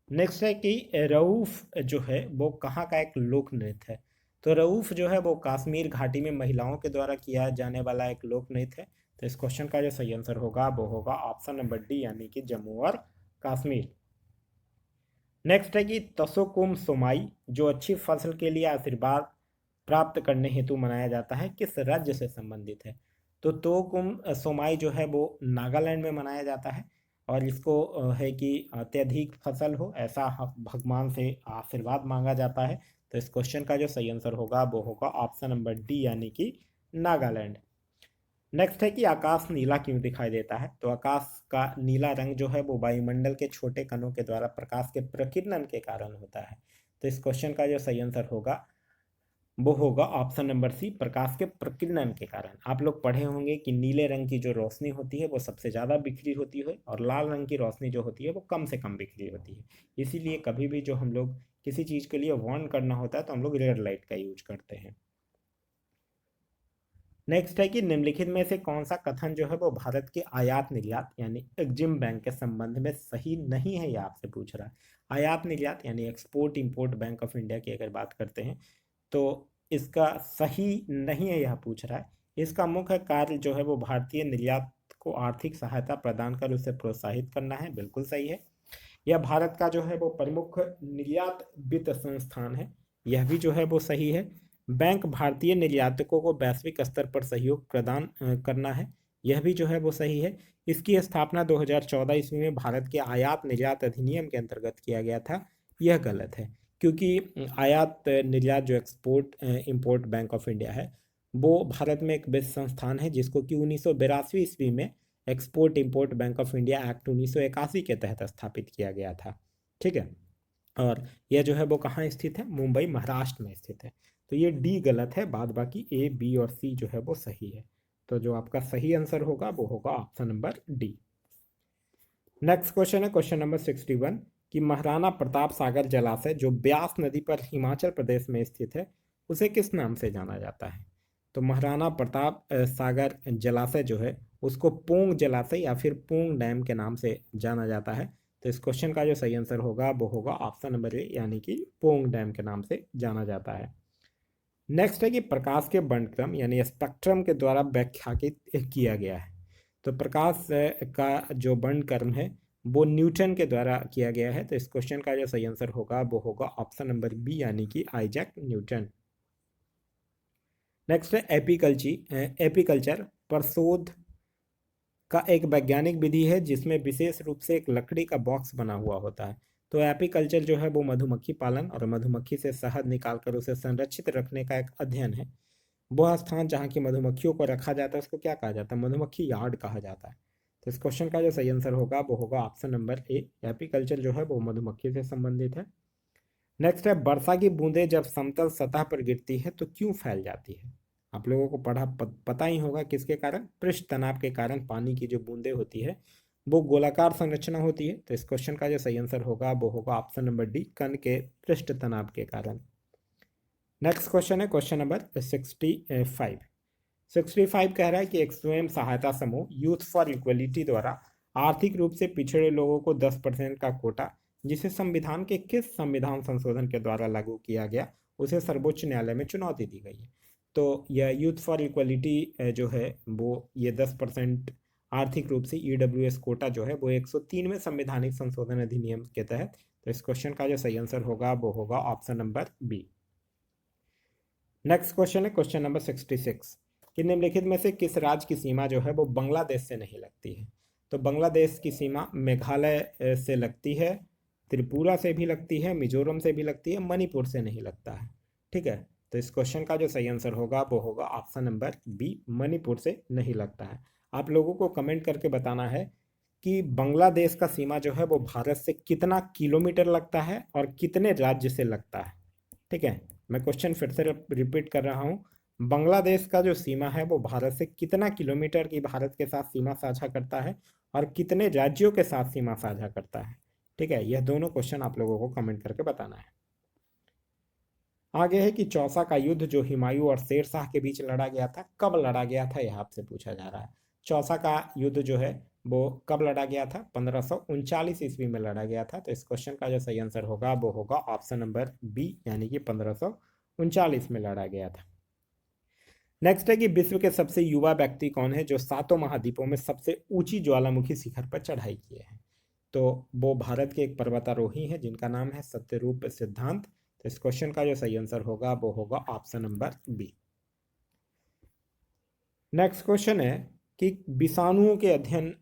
Next है कि रऊफ जो है वो कहाँ का एक लोक नृत्य है? तो रऊफ जो है वो कश्मीर घाटी में महिलाओं के द्वारा किया जाने वाला एक लोक नृत्य है। तो इस क्वेश्चन का जो सही आंसर होगा वो होगा ऑप्शन नंबर डी, यानी कि जम्मू और कश्मीर। नेक्स्ट है कि तसोकुम सोमाई, जो अच्छी फसल के लिए आशीर्वाद प्राप्त करने हेतु मनाया जाता है, किस राज्य से संबंधित है? तो तोकुम सोमाई जो है वो नागालैंड में मनाया जाता है, और इसको है कि अत्यधिक फसल हो ऐसा भगवान से आशीर्वाद मांगा जाता है। तो इस क्वेश्चन का जो सही आंसर होगा वो होगा ऑप्शन नंबर डी, यानी कि नागालैंड। नेक्स्ट है कि आकाश नीला क्यों दिखाई देता है? तो आकाश का नीला रंग जो है वो वायुमंडल के छोटे कणों के द्वारा प्रकाश के प्रकीर्णन के कारण होता है। तो इस क्वेश्चन का जो सही आंसर होगा वो होगा ऑप्शन नंबर सी, प्रकाश के प्रकीर्णन के कारण। आप लोग पढ़े होंगे कि नीले रंग की जो रोशनी होती है वो सबसे ज़्यादा बिखरी होती है, और लाल रंग की रोशनी जो होती है वो कम से कम बिखरी होती है। इसीलिए कभी भी जो हम लोग किसी चीज़ के लिए वार्न करना होता है तो हम लोग रेड लाइट का यूज करते हैं। नेक्स्ट है कि निम्नलिखित में से कौन सा कथन जो है वो भारत के आयात निर्यात यानी एग्जिम बैंक के संबंध में सही नहीं है, ये आपसे पूछ रहा है। आयात निर्यात यानी export import bank of India की अगर बात करते हैं तो इसका सही नहीं है, यह पूछ रहा है। इसका मुख्य कार्य जो है वो भारतीय निर्यात को आर्थिक सहायता प्रदान कर उसे प्रोत्साहित करना है, बिल्कुल सही है। यह भारत का जो है वो प्रमुख निर्यात वित्त संस्थान है, यह भी जो है वो सही है। बैंक भारतीय निर्यातकों को वैश्विक स्तर पर सहयोग प्रदान करना है, यह भी जो है वो सही है। इसकी स्थापना 2014 ईस्वी में भारत के आयात निर्यात अधिनियम के अंतर्गत किया गया था, यह गलत है, क्योंकि आयात निर्यात जो export import bank of India है वो भारत में एक वित्त संस्थान है, जिसको कि 1982 ईस्वी में export import bank of India act 1981 के तहत स्थापित किया गया था। ठीक है, और यह जो है वो कहाँ स्थित है? मुंबई महाराष्ट्र में स्थित है। तो ये डी गलत है, बाद बाकी ए, बी और सी जो है वो सही है। तो जो आपका सही आंसर होगा वो होगा option number D. Next question है क्वेश्चन नंबर 61 कि महाराणा प्रताप सागर जलाशय जो ब्यास नदी पर हिमाचल प्रदेश में स्थित है उसे किस नाम से जाना जाता है? तो महाराणा प्रताप सागर जलाशय जो है उसको पोंग जलाशय या फिर पोंग डैम के नाम से जाना जाता है। तो इस क्वेश्चन का जो सही आंसर होगा वो होगा ऑप्शन नंबर ए, यानी कि पोंग डैम के नाम से जाना जाता है। नेक्स्ट है कि प्रकाश के वर्णक्रम यानी स्पेक्ट्रम के द्वारा व्याख्यायित किया गया है। तो प्रकाश का जो वर्णक्रम है वो न्यूटन के द्वारा किया गया है। तो इस क्वेश्चन का जो सही आंसर होगा वो होगा ऑप्शन नंबर बी, यानी कि आइजैक न्यूटन। नेक्स्ट है एपीकल्चर प्रशोध का एक वैज्ञानिक विधि है जिसमें विशेष रूप से एक लकड़ी का बॉक्स बना हुआ होता है। तो एपीकल्चर जो है वो मधुमक्खी पालन और मधुमक्खी से शहद निकालकर उसे संरक्षित रखने का एक अध्ययन है। वह स्थान जहाँ की मधुमक्खियों को रखा जाता है उसको क्या कहा जाता है? मधुमक्खी यार्ड कहा जाता है। तो इस क्वेश्चन का जो सही आंसर होगा वो होगा ऑप्शन नंबर ए, एपीकल्चर जो है वो मधुमक्खी से संबंधित है। नेक्स्ट है वर्षा की बूंदें जब समतल सतह पर गिरती है तो क्यों फैल जाती है? आप लोगों को पता ही होगा किसके कारण? पृष्ठ तनाव के कारण पानी की जो बूंदें होती है वो गोलाकार संरचना होती है। तो इस क्वेश्चन का जो सही आंसर होगा वो होगा ऑप्शन नंबर डी, कण के पृष्ठ तनाव के कारण। नेक्स्ट क्वेश्चन है क्वेश्चन नंबर 65। 65 कह रहा है कि एक स्वयं सहायता समूह यूथ फॉर इक्वलिटी द्वारा आर्थिक रूप से पिछड़े लोगों को 10% का कोटा, जिसे संविधान के किस संविधान संशोधन के द्वारा लागू किया गया, उसे सर्वोच्च न्यायालय में चुनौती दी गई है। तो यह यूथ फॉर इक्वलिटी जो है वो ये 10% आर्थिक रूप से ईडब्ल्यूएस कोटा जो है वो 103वें संवैधानिक संशोधन अधिनियम के तहत। तो इस क्वेश्चन का जो सही आंसर होगा वो होगा option number B. Next question है क्वेश्चन नंबर 66 कि निम्नलिखित में से किस राज्य की सीमा जो है वो बांग्लादेश से नहीं लगती है। तो बांग्लादेश की सीमा मेघालय से लगती है, त्रिपुरा से भी लगती है, मिजोरम से भी लगती है, मणिपुर से नहीं लगता है। ठीक है, तो इस क्वेश्चन का जो सही आंसर होगा वो होगा ऑप्शन नंबर बी, मणिपुर से नहीं लगता है। आप लोगों को कमेंट करके बताना है कि बांग्लादेश का सीमा जो है वो भारत से कितना किलोमीटर लगता है और कितने राज्य से लगता है। ठीक है, मैं क्वेश्चन फिर से रिपीट कर रहा हूँ। बांग्लादेश का जो सीमा है वो भारत से कितना किलोमीटर की भारत के साथ सीमा साझा करता है और कितने राज्यों के साथ सीमा साझा करता है। ठीक है, यह दोनों क्वेश्चन आप लोगों को कमेंट करके बताना है। आगे है कि चौसा का युद्ध जो हुमायूं और शेर शाह के बीच लड़ा गया था, कब लड़ा गया था, यह आपसे पूछा जा रहा है। चौसा का युद्ध जो है वो कब लड़ा गया था, 1539 ईस्वी में लड़ा गया था। तो इस क्वेश्चन का जो सही आंसर होगा वो होगा ऑप्शन नंबर बी, यानी कि 1539 में लड़ा गया था। नेक्स्ट है कि विश्व के सबसे युवा व्यक्ति कौन है जो सातों महाद्वीपों में सबसे ऊंची ज्वालामुखी शिखर पर चढ़ाई किए हैं। तो वो भारत के एक पर्वतारोही हैं जिनका नाम है सत्यरूप सिद्धांत। तो इस क्वेश्चन का जो सही आंसर होगा वो होगा option number B. Next question है कि विषाणुओं के अध्ययन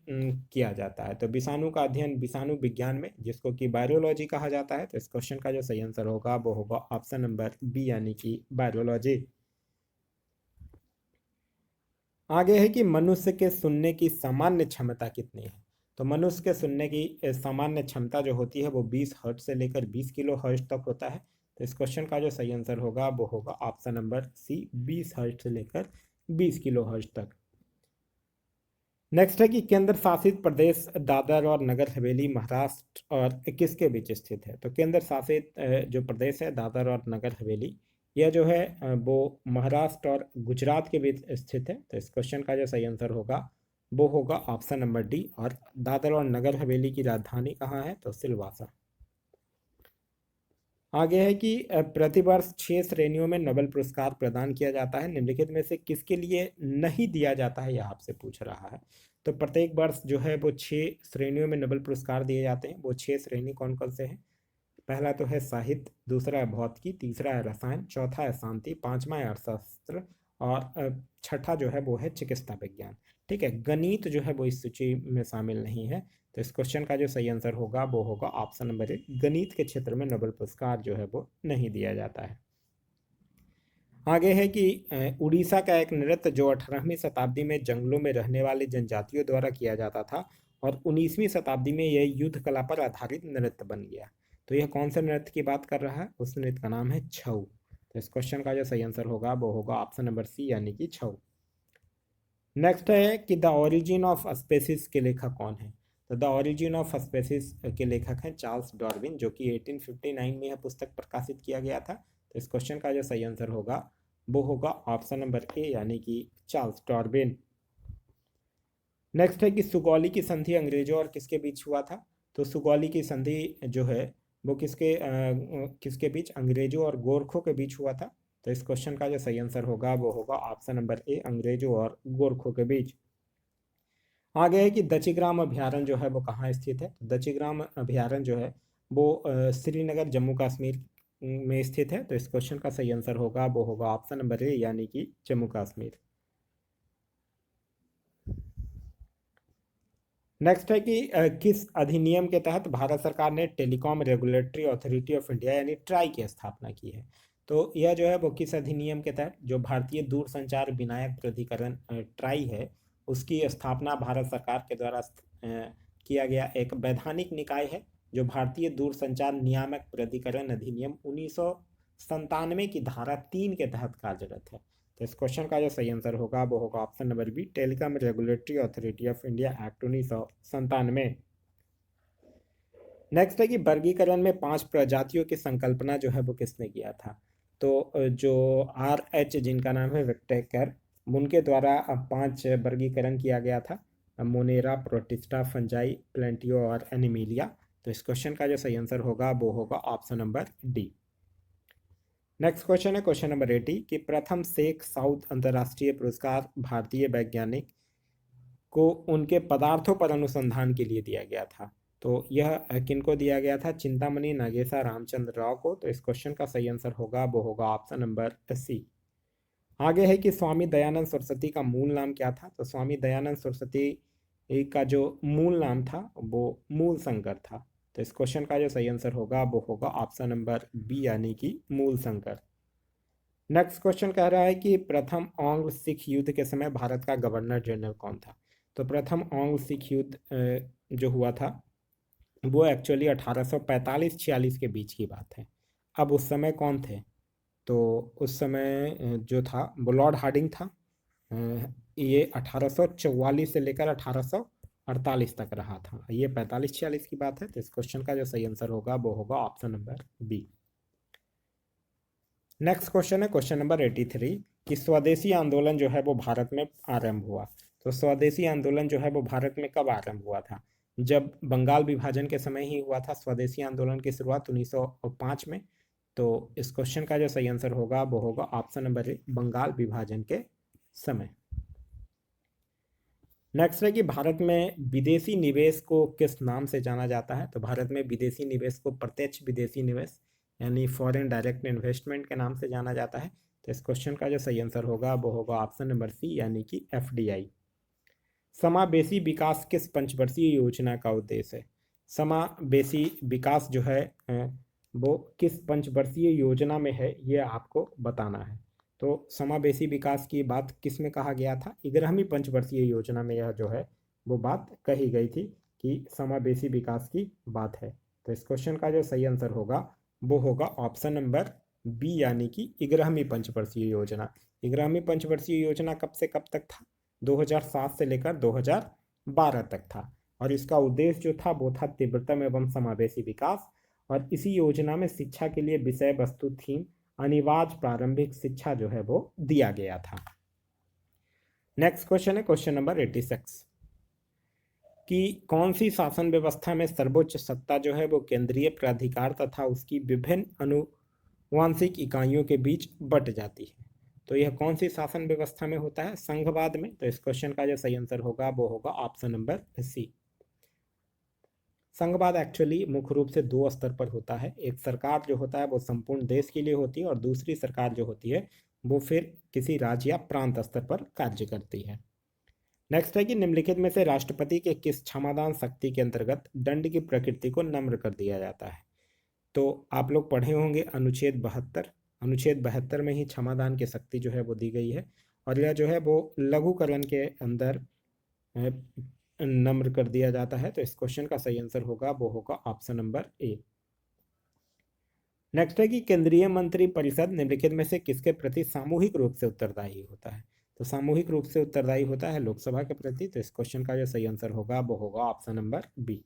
किया जाता है। तो विषाणु का अध्ययन विषाणु विज्ञान में, जिसको कि वायरोलॉजी कहा जाता है। तो इस क्वेश्चन का जो सही आंसर होगा वो होगा ऑप्शन नंबर बी, यानी कि वायरोलॉजी। आगे है कि मनुष्य के सुनने की सामान्य क्षमता कितनी है। तो मनुष्य के सुनने की सामान्य क्षमता जो होती है वो 20 हर्ट्ज से लेकर 20 किलो हर्ट्ज तक होता है। तो इस क्वेश्चन का जो सही आंसर होगा वो होगा ऑप्शन नंबर सी, 20 हर्ट्ज से लेकर 20 किलो हर्ट्ज तक। नेक्स्ट है कि केंद्र शासित प्रदेश दादर और नगर हवेली महाराष्ट्र और किसके बीच स्थित है। तो केंद्र शासित जो प्रदेश है दादर और नगर हवेली, यह जो है वो महाराष्ट्र और गुजरात के बीच स्थित है। तो इस क्वेश्चन का जो सही आंसर होगा वो होगा ऑप्शन नंबर डी। और दादर और नगर हवेली की राजधानी कहाँ है, तो सिलवासा। आगे है कि प्रतिवर्ष 6 श्रेणियों में नोबेल पुरस्कार प्रदान किया जाता है, निम्नलिखित में से किसके लिए नहीं दिया जाता है, यह आपसे पूछ रहा है। तो प्रत्येक वर्ष जो है वो 6 श्रेणियों में नोबेल पुरस्कार दिए जाते हैं। वो 6 श्रेणी कौन कौन से हैं? पहला तो है साहित्य, दूसरा है भौतिकी, तीसरा है रसायन, चौथा है शांति, पांचवा है अर्थशास्त्र और छठा जो है वो है चिकित्सा विज्ञान। ठीक है, गणित जो है वो इस सूची में शामिल नहीं है। तो इस क्वेश्चन का जो सही आंसर होगा वो होगा ऑप्शन नंबर ए, गणित के क्षेत्र में नोबेल पुरस्कार जो है वो नहीं दिया जाता है। आगे है कि उड़ीसा का एक नृत्य जो 18वीं शताब्दी में जंगलों में रहने वाले जनजातियों द्वारा किया जाता था और 19वीं शताब्दी में यह युद्ध कला पर आधारित नृत्य बन गया। तो यह कौन से नृत्य की बात कर रहा है? उस नृत्य का नाम है छऊ। तो इस क्वेश्चन का जो सही आंसर होगा वो होगा ऑप्शन नंबर सी, यानी कि छऊ। नेक्स्ट है कि द ओरिजिन ऑफ स्पेसिस के लेखक कौन है। तो द ओरिजिन ऑफ स्पेसिस के लेखक हैं चार्ल्स डार्विन, जो कि 1859 में यह पुस्तक प्रकाशित किया गया था। तो इस क्वेश्चन का जो सही आंसर होगा वो होगा ऑप्शन नंबर ए, यानी कि चार्ल्स डार्विन। नेक्स्ट है कि सुगौली की संधि अंग्रेजों और किसके बीच हुआ था। तो सुगौली की संधि जो है वो किसके बीच, अंग्रेजों और गोरखों के बीच हुआ था। तो इस क्वेश्चन का जो सही आंसर होगा वो होगा ऑप्शन नंबर ए, अंग्रेजों और गोरखों के बीच। आगे है कि दचिग्राम अभ्यारण्य जो है वो कहाँ स्थित है। तो दचिग्राम अभ्यारण्य जो है वो श्रीनगर जम्मू कश्मीर में स्थित है। तो इस क्वेश्चन का सही आंसर होगा वो होगा ऑप्शन नंबर ए, यानी कि जम्मू कश्मीर। नेक्स्ट है कि किस अधिनियम के तहत भारत सरकार ने telecom regulatory authority of India यानी ट्राई की स्थापना की है। तो यह जो है वो किस अधिनियम के तहत, जो भारतीय दूरसंचार विनायक प्राधिकरण ट्राई है, उसकी स्थापना भारत सरकार के द्वारा किया गया एक वैधानिक निकाय है, जो भारतीय दूरसंचार नियामक प्राधिकरण अधिनियम 1997 की धारा 3 के तहत कार्यरत है। तो इस क्वेश्चन का जो सही आंसर होगा वो होगा option number B, telecom regulatory authority of India act 1997। Next है कि वर्गीकरण में 5 प्रजातियों की संकल्पना जो है वो किसने किया था। तो जो RH, जिनका नाम है विक्टेकर, उनके द्वारा 5 वर्गीकरण किया गया था, मोनेरा, प्रोटिस्टा, फंजाई, प्लेंटियो और एनिमिलिया। तो इस क्वेश्चन का जो सही आंसर होगा वो होगा option number D. Next question है क्वेश्चन नंबर 80 कि प्रथम शेख साउथ अंतर्राष्ट्रीय पुरस्कार भारतीय वैज्ञानिक को उनके पदार्थों पर अनुसंधान के लिए दिया गया था। तो यह किनको दिया गया था? चिंतामणि नागेश रामचंद्र राव को। तो इस क्वेश्चन का सही आंसर होगा वो होगा ऑप्शन नंबर सी। आगे है कि स्वामी दयानंद सरस्वती का मूल नाम क्या था। तो स्वामी दयानंद सरस्वती का जो मूल नाम था वो मूल शंकर था। तो इस क्वेश्चन का जो सही आंसर होगा वो होगा ऑप्शन नंबर बी, यानी कि मूल शंकर। नेक्स्ट क्वेश्चन कह रहा है कि प्रथम ऑंग्ल सिख युद्ध के समय भारत का गवर्नर जनरल कौन था। तो प्रथम ऑंग्ल सिख युद्ध जो हुआ था वो एक्चुअली 1845-46 के बीच की बात है। अब उस समय कौन थे? तो उस समय जो था वो लॉर्ड हार्डिंग था। ये 1844 से लेकर 1848 तक रहा था। ये 45-46 की बात है। तो इस क्वेश्चन का जो सही आंसर होगा वो होगा option number B. Next question है क्वेश्चन नंबर 83 कि स्वदेशी आंदोलन जो है वो भारत में आरंभ हुआ। तो स्वदेशी आंदोलन जो है वो भारत में कब आरंभ हुआ था? जब बंगाल विभाजन के समय ही हुआ था स्वदेशी आंदोलन की शुरुआत 1905 में। तो इस क्वेश्चन का जो सही आंसर होगा वो होगा ऑप्शन नंबर ए, बंगाल विभाजन के समय। नेक्स्ट है कि भारत में विदेशी निवेश को किस नाम से जाना जाता है। तो भारत में विदेशी निवेश को प्रत्यक्ष विदेशी निवेश यानी फॉरेन डायरेक्ट इन्वेस्टमेंट के नाम से जाना जाता है। तो इस क्वेश्चन का जो सही आंसर होगा वो होगा ऑप्शन नंबर सी, यानी कि FDI। समावेशी विकास किस पंचवर्षीय योजना का उद्देश्य है? समावेशी विकास जो है वो किस पंचवर्षीय योजना में है, ये आपको बताना है। तो समावेशी विकास की बात किस में कहा गया था? 11वीं पंचवर्षीय योजना में यह जो है वो बात कही गई थी कि समावेशी विकास की बात है। तो इस क्वेश्चन का जो सही आंसर होगा वो होगा ऑप्शन नंबर बी, यानी कि 11वीं पंचवर्षीय योजना। 11वीं पंचवर्षीय योजना कब से कब तक था? 2007 से लेकर 2012 तक था। और इसका उद्देश्य जो था वो था तीव्रतम एवं समावेशी विकास। और इसी योजना में शिक्षा के लिए विषय वस्तु थीम अनिवार्य प्रारंभिक शिक्षा जो है वो दिया गया था। नेक्स्ट क्वेश्चन है क्वेश्चन नंबर 86 कि कौन सी शासन व्यवस्था में सर्वोच्च सत्ता जो है वो केंद्रीय प्राधिकार तथा उसकी विभिन्न अनुवांशिक इकाइयों के बीच बट जाती है। तो यह कौन सी शासन व्यवस्था में होता है? संघवाद में। तो इस क्वेश्चन का जो सही आंसर होगा वो होगा ऑप्शन नंबर सी। संघवाद एक्चुअली मुख्य रूप से 2 स्तर पर होता है। एक सरकार जो होता है वो संपूर्ण देश के लिए होती है और दूसरी सरकार जो होती है वो फिर किसी राज्य या प्रांत स्तर पर कार्य करती है। नेक्स्ट है कि निम्नलिखित में से राष्ट्रपति के किस क्षमादान शक्ति के अंतर्गत दंड की प्रकृति को नम्र कर दिया जाता है? तो आप लोग पढ़े होंगे अनुच्छेद 72। अनुच्छेद 72 में ही क्षमादान की शक्ति जो है वो दी गई है और यह जो है वो लघुकरण के अंदर नम्र कर दिया जाता है। तो इस क्वेश्चन का सही आंसर होगा वो होगा ऑप्शन नंबर ए। नेक्स्ट है कि केंद्रीय मंत्री परिषद निम्नलिखित में से किसके प्रति सामूहिक रूप से उत्तरदायी होता है? तो सामूहिक रूप से उत्तरदायी होता है लोकसभा के प्रति। तो इस क्वेश्चन का जो सही आंसर होगा वो होगा ऑप्शन नंबर बी।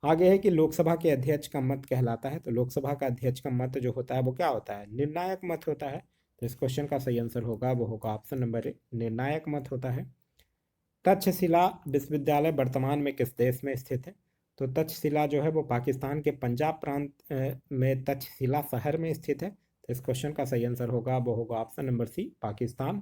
आगे है कि लोकसभा के अध्यक्ष का मत कहलाता है। तो लोकसभा का अध्यक्ष का मत जो होता है वो क्या होता है? निर्णायक मत होता है। तो इस क्वेश्चन का सही आंसर होगा वो होगा ऑप्शन नंबर ए, निर्णायक मत होता है। तक्षशिला विश्वविद्यालय वर्तमान में किस देश में स्थित है? तो तक्षशिला जो है वो पाकिस्तान के पंजाब प्रांत में तक्षशिला शहर में स्थित है। तो इस क्वेश्चन का सही आंसर होगा वो होगा ऑप्शन नंबर सी, पाकिस्तान।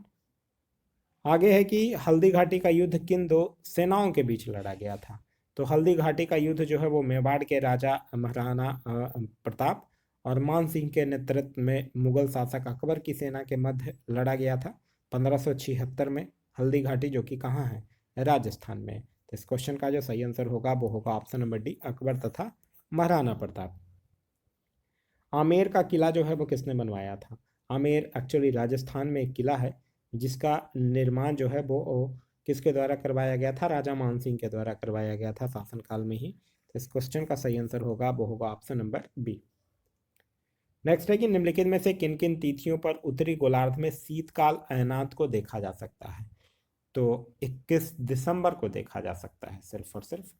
आगे है कि हल्दी घाटी का युद्ध किन 2 सेनाओं के बीच लड़ा गया था? तो हल्दी घाटी का युद्ध जो है वो मेवाड़ के राजा महाराणा प्रताप और मान सिंह के नेतृत्व में मुगल शासक अकबर की सेना के मध्य लड़ा गया था 1576 में। हल्दी घाटी जो कि कहाँ है? राजस्थान में। तो इस क्वेश्चन का जो सही आंसर होगा वो होगा ऑप्शन नंबर डी, अकबर तथा महाराणा प्रताप। आमेर का किला जो है वो किसने बनवाया था? आमेर एक्चुअली राजस्थान में एक किला है जिसका निर्माण जो है वो किसके द्वारा करवाया गया था? राजा मान सिंह के द्वारा करवाया गया था शासनकाल में ही। तो इस क्वेश्चन का सही आंसर होगा वो होगा ऑप्शन नंबर बी। नेक्स्ट है कि निम्नलिखित में से किन किन तिथियों पर उत्तरी गोलार्ध में शीतकाल अयनात को देखा जा सकता है। तो 21 दिसंबर को देखा जा सकता है सिर्फ और सिर्फ,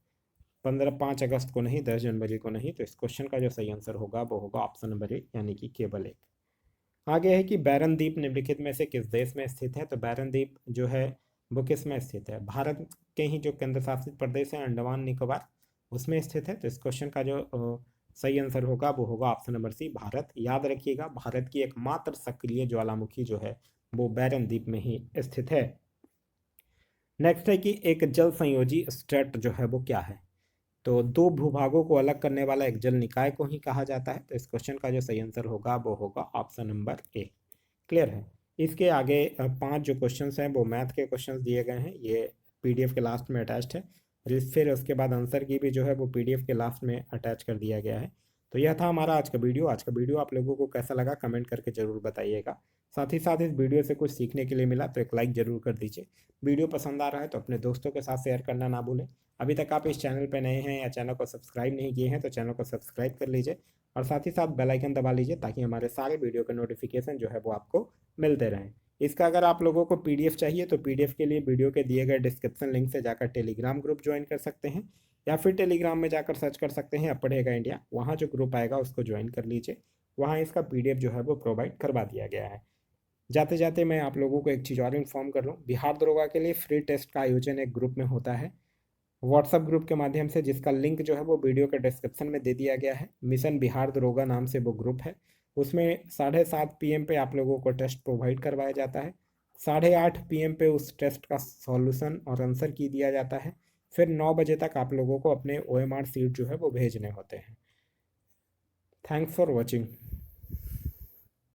5 अगस्त को नहीं, 10 जनवरी को नहीं। तो इस क्वेश्चन का जो सही आंसर होगा वो होगा ऑप्शन नंबर ए, यानी कि केवल एक। आगे है कि बैरन द्वीप निम्नलिखित में से किस देश में स्थित है। तो बैरन द्वीप जो है वो किस में स्थित है, भारत के ही जो केंद्र शासित प्रदेश है अंडमान निकोबार, उसमें स्थित है। तो इस क्वेश्चन का जो सही आंसर होगा वो होगा ऑप्शन नंबर सी, भारत। याद रखिएगा, भारत की एकमात्र सक्रिय ज्वालामुखी जो है वो बैरन द्वीप में ही स्थित है। नेक्स्ट है कि एक जल संयोजी स्ट्रेट जो है वो क्या है। तो दो भूभागों को अलग करने वाला एक जल निकाय को ही कहा जाता है। तो इस क्वेश्चन का जो सही आंसर होगा वो होगा ऑप्शन नंबर ए। क्लियर है। इसके आगे 5 जो क्वेश्चंस हैं वो मैथ के क्वेश्चंस दिए गए हैं, ये पीडीएफ के लास्ट में अटैच्ड है। फिर उसके बाद आंसर की भी जो है वो पीडीएफ के लास्ट में अटैच कर दिया गया है। तो यह था हमारा आज का वीडियो। आज का वीडियो आप लोगों को कैसा लगा कमेंट करके ज़रूर बताइएगा। साथ ही साथ इस वीडियो से कुछ सीखने के लिए मिला तो एक लाइक ज़रूर कर दीजिए। वीडियो पसंद आ रहा है तो अपने दोस्तों के साथ शेयर करना ना भूलें। अभी तक आप इस चैनल पर नए हैं या चैनल को सब्सक्राइब नहीं किए हैं तो चैनल को सब्सक्राइब कर लीजिए और साथ ही साथ बेल आइकन दबा लीजिए ताकि हमारे सारे वीडियो के नोटिफिकेशन जो है वो आपको मिलते रहें। इसका अगर आप लोगों को पीडीएफ चाहिए तो पीडीएफ के लिए वीडियो के दिए गए डिस्क्रिप्शन लिंक से जाकर टेलीग्राम ग्रुप ज्वाइन कर सकते हैं या फिर टेलीग्राम में जाकर सर्च कर सकते हैं अब पढ़ेगा इंडिया, वहाँ जो ग्रुप आएगा उसको ज्वाइन कर लीजिए। वहाँ इसका पीडीएफ जो है वो प्रोवाइड करवा दिया गया है। जाते जाते मैं आप लोगों को एक चीज़ और इन्फॉर्म कर लूँ, बिहार दरोगा के लिए फ्री टेस्ट का आयोजन एक ग्रुप में होता है व्हाट्सएप ग्रुप के माध्यम से, जिसका लिंक जो है वो वीडियो के डिस्क्रिप्शन में दे दिया गया है। मिशन बिहार दरोगा नाम से वो ग्रुप है। उसमें 7:30 PM पे आप लोगों को टेस्ट प्रोवाइड करवाया जाता है। 8:30 PM पे उस टेस्ट का सॉल्यूशन और आंसर की दिया जाता है। फिर 9 बजे तक आप लोगों को अपने OMR सीट जो है वो भेजने होते हैं। Thanks for watching.